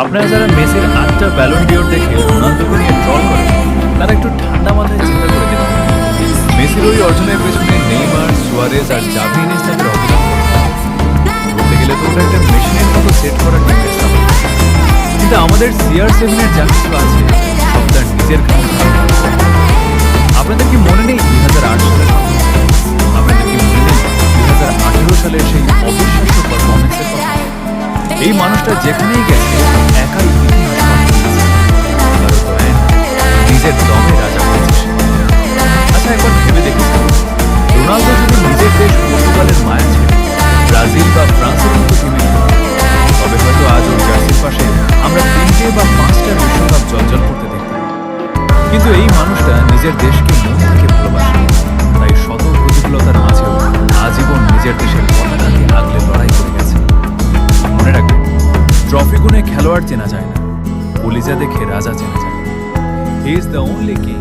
আপনারা যারা মেসির 8টা ব্যালন ডিওর দেখে রোনালদোকে নিয়ে ট্রল করেন, তারা একটু ঠান্ডা মাথায় চিন্তা করে দেখুন, মেসির ওই অর্জনের পেছনে নেইমার, সুয়ারেজ আর জাভি ইনিয়েস্তাদের অবদান বলতে গেলে তো ওটা একটা মেশিনের মতো সেট করা টিম পেছাবে। কিন্তু আমাদের CR7 এর যা কিছু আছে সব তার নিজের কাছে। আপনাদের কি মনে নেই 2008 সালে? আপনাদের কি মনে নেই 2018 সালের সেই অবিশ্বাস্য পারফরমেন্সের কথা? এই মানুষটা যেখানেই গেছে একাই ইতিহাস বানিয়েছে। কারো দয়ায় না, নিজের দমে রাজা হয়েছে। আচ্ছা, একবার ভেবে দেখেছি, রোনালদো যদি নিজের দেশ পর্তুগালের মায়া ছিল, ব্রাজিল বা ফ্রান্সের মতো টিমে তবে হয়তো আজ ওর জার্সির পাশে আমরা 3টে বা 5টা বিশ্বকাপ জলজল করতে দেখতাম। কিন্তু এই মানুষটা নিজের দেশকে মন থেকে ভালোবাসে, তাই শত প্রতিকূলতার মাঝেও আজীবন নিজের দেশের পতাকাকে আগলে লড়াই করে গেছে। মনে রাখবেন, ট্রফি গুনে খেলোয়াড় চেনা যায় না, কলিজা দেখে রাজা চেনা যায়। He is the only king